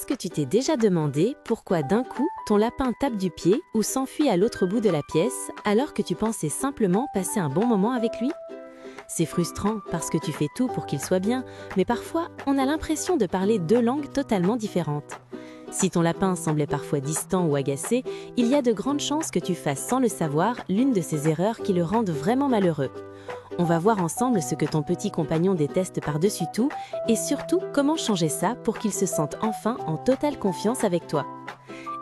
que tu t'es déjà demandé pourquoi d'un coup ton lapin tape du pied ou s'enfuit à l'autre bout de la pièce alors que tu pensais simplement passer un bon moment avec lui? C'est frustrant parce que tu fais tout pour qu'il soit bien, mais parfois on a l'impression de parler deux langues totalement différentes. Si ton lapin semblait parfois distant ou agacé, il y a de grandes chances que tu fasses sans le savoir l'une de ces erreurs qui le rendent vraiment malheureux. On va voir ensemble ce que ton petit compagnon déteste par-dessus tout et surtout comment changer ça pour qu'il se sente enfin en totale confiance avec toi.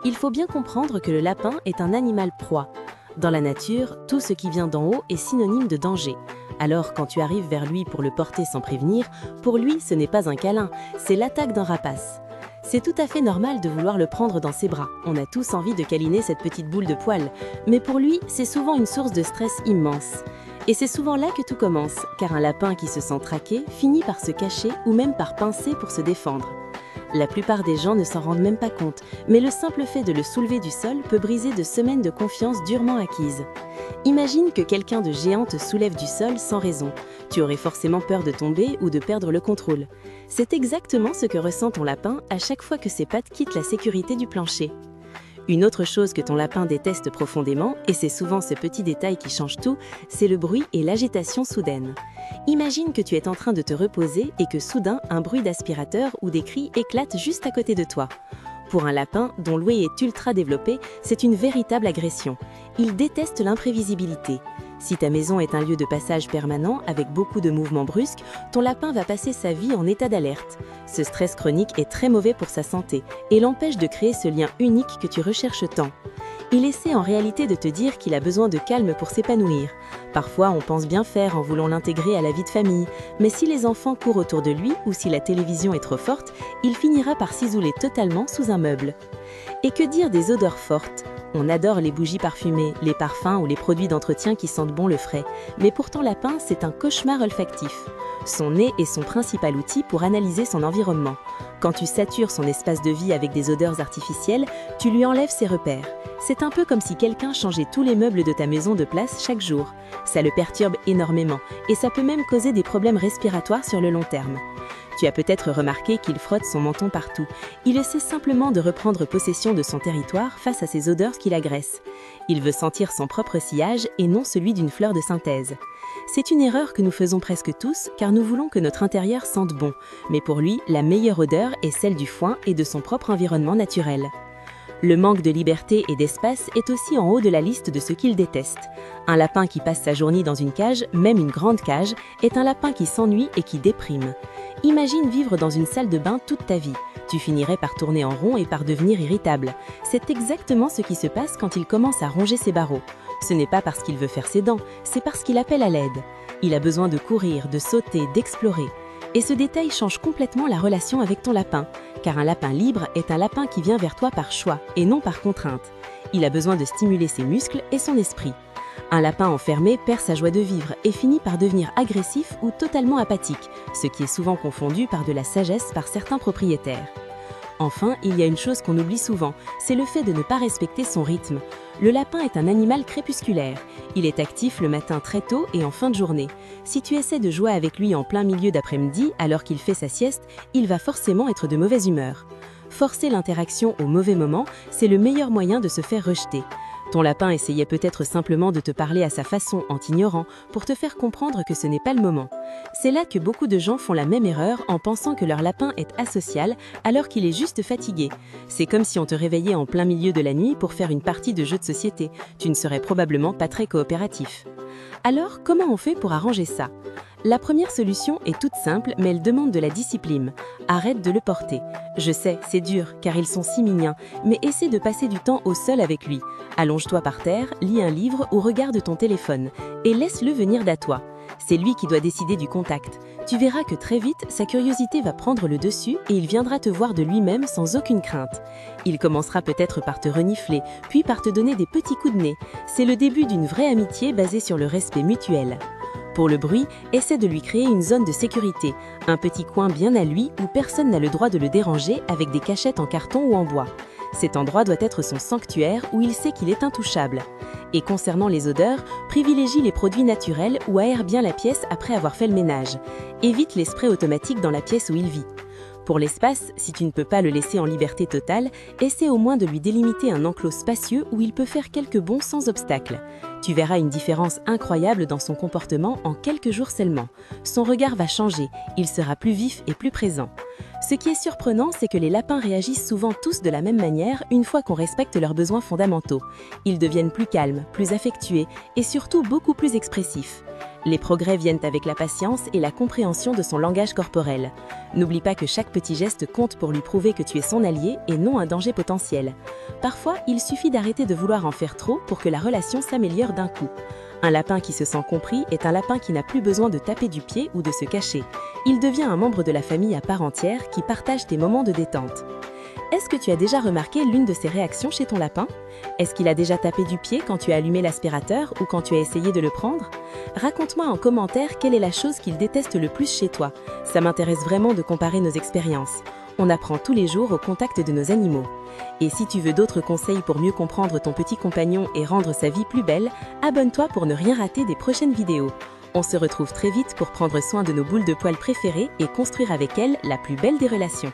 Il faut bien comprendre que le lapin est un animal proie. Dans la nature, tout ce qui vient d'en haut est synonyme de danger. Alors quand tu arrives vers lui pour le porter sans prévenir, pour lui ce n'est pas un câlin, c'est l'attaque d'un rapace. C'est tout à fait normal de vouloir le prendre dans ses bras. On a tous envie de câliner cette petite boule de poils. Mais pour lui, c'est souvent une source de stress immense. Et c'est souvent là que tout commence, car un lapin qui se sent traqué finit par se cacher ou même par pincer pour se défendre. La plupart des gens ne s'en rendent même pas compte, mais le simple fait de le soulever du sol peut briser de semaines de confiance durement acquises. Imagine que quelqu'un de géant te soulève du sol sans raison. Tu aurais forcément peur de tomber ou de perdre le contrôle. C'est exactement ce que ressent ton lapin à chaque fois que ses pattes quittent la sécurité du plancher. Une autre chose que ton lapin déteste profondément, et c'est souvent ce petit détail qui change tout, c'est le bruit et l'agitation soudaine. Imagine que tu es en train de te reposer et que soudain un bruit d'aspirateur ou des cris éclate juste à côté de toi. Pour un lapin dont l'ouïe est ultra développée, c'est une véritable agression. Il déteste l'imprévisibilité. Si ta maison est un lieu de passage permanent avec beaucoup de mouvements brusques, ton lapin va passer sa vie en état d'alerte. Ce stress chronique est très mauvais pour sa santé et l'empêche de créer ce lien unique que tu recherches tant. Il essaie en réalité de te dire qu'il a besoin de calme pour s'épanouir. Parfois, on pense bien faire en voulant l'intégrer à la vie de famille, mais si les enfants courent autour de lui ou si la télévision est trop forte, il finira par s'isoler totalement sous un meuble. Et que dire des odeurs fortes ? On adore les bougies parfumées, les parfums ou les produits d'entretien qui sentent bon le frais. Mais pour ton lapin, c'est un cauchemar olfactif. Son nez est son principal outil pour analyser son environnement. Quand tu satures son espace de vie avec des odeurs artificielles, tu lui enlèves ses repères. C'est un peu comme si quelqu'un changeait tous les meubles de ta maison de place chaque jour. Ça le perturbe énormément et ça peut même causer des problèmes respiratoires sur le long terme. Tu as peut-être remarqué qu'il frotte son menton partout. Il essaie simplement de reprendre possession de son territoire face à ces odeurs qui l'agressent. Il veut sentir son propre sillage et non celui d'une fleur de synthèse. C'est une erreur que nous faisons presque tous car nous voulons que notre intérieur sente bon. Mais pour lui, la meilleure odeur est celle du foin et de son propre environnement naturel. Le manque de liberté et d'espace est aussi en haut de la liste de ce qu'il déteste. Un lapin qui passe sa journée dans une cage, même une grande cage, est un lapin qui s'ennuie et qui déprime. Imagine vivre dans une salle de bain toute ta vie. Tu finirais par tourner en rond et par devenir irritable. C'est exactement ce qui se passe quand il commence à ronger ses barreaux. Ce n'est pas parce qu'il veut faire ses dents, c'est parce qu'il appelle à l'aide. Il a besoin de courir, de sauter, d'explorer. Et ce détail change complètement la relation avec ton lapin, car un lapin libre est un lapin qui vient vers toi par choix et non par contrainte. Il a besoin de stimuler ses muscles et son esprit. Un lapin enfermé perd sa joie de vivre et finit par devenir agressif ou totalement apathique, ce qui est souvent confondu par de la sagesse par certains propriétaires. Enfin, il y a une chose qu'on oublie souvent, c'est le fait de ne pas respecter son rythme. Le lapin est un animal crépusculaire. Il est actif le matin très tôt et en fin de journée. Si tu essaies de jouer avec lui en plein milieu d'après-midi alors qu'il fait sa sieste, il va forcément être de mauvaise humeur. Forcer l'interaction au mauvais moment, c'est le meilleur moyen de se faire rejeter. Ton lapin essayait peut-être simplement de te parler à sa façon en t'ignorant pour te faire comprendre que ce n'est pas le moment. C'est là que beaucoup de gens font la même erreur en pensant que leur lapin est asocial alors qu'il est juste fatigué. C'est comme si on te réveillait en plein milieu de la nuit pour faire une partie de jeu de société. Tu ne serais probablement pas très coopératif. Alors, comment on fait pour arranger ça ? La première solution est toute simple, mais elle demande de la discipline. Arrête de le porter. Je sais, c'est dur, car ils sont si mignons, mais essaie de passer du temps au sol avec lui. Allonge-toi par terre, lis un livre ou regarde ton téléphone, et laisse-le venir d'à toi. C'est lui qui doit décider du contact. Tu verras que très vite, sa curiosité va prendre le dessus et il viendra te voir de lui-même sans aucune crainte. Il commencera peut-être par te renifler, puis par te donner des petits coups de nez. C'est le début d'une vraie amitié basée sur le respect mutuel. Pour le bruit, essaie de lui créer une zone de sécurité, un petit coin bien à lui où personne n'a le droit de le déranger avec des cachettes en carton ou en bois. Cet endroit doit être son sanctuaire où il sait qu'il est intouchable. Et concernant les odeurs, privilégie les produits naturels ou aère bien la pièce après avoir fait le ménage. Évite les sprays automatiques dans la pièce où il vit. Pour l'espace, si tu ne peux pas le laisser en liberté totale, essaie au moins de lui délimiter un enclos spacieux où il peut faire quelques bonds sans obstacle. Tu verras une différence incroyable dans son comportement en quelques jours seulement. Son regard va changer, il sera plus vif et plus présent. Ce qui est surprenant, c'est que les lapins réagissent souvent tous de la même manière une fois qu'on respecte leurs besoins fondamentaux. Ils deviennent plus calmes, plus affectueux et surtout beaucoup plus expressifs. Les progrès viennent avec la patience et la compréhension de son langage corporel. N'oublie pas que chaque petit geste compte pour lui prouver que tu es son allié et non un danger potentiel. Parfois, il suffit d'arrêter de vouloir en faire trop pour que la relation s'améliore d'un coup. Un lapin qui se sent compris est un lapin qui n'a plus besoin de taper du pied ou de se cacher. Il devient un membre de la famille à part entière qui partage tes moments de détente. Est-ce que tu as déjà remarqué l'une de ces réactions chez ton lapin? Est-ce qu'il a déjà tapé du pied quand tu as allumé l'aspirateur ou quand tu as essayé de le prendre? Raconte-moi en commentaire quelle est la chose qu'il déteste le plus chez toi. Ça m'intéresse vraiment de comparer nos expériences. On apprend tous les jours au contact de nos animaux. Et si tu veux d'autres conseils pour mieux comprendre ton petit compagnon et rendre sa vie plus belle, abonne-toi pour ne rien rater des prochaines vidéos. On se retrouve très vite pour prendre soin de nos boules de poils préférées et construire avec elles la plus belle des relations.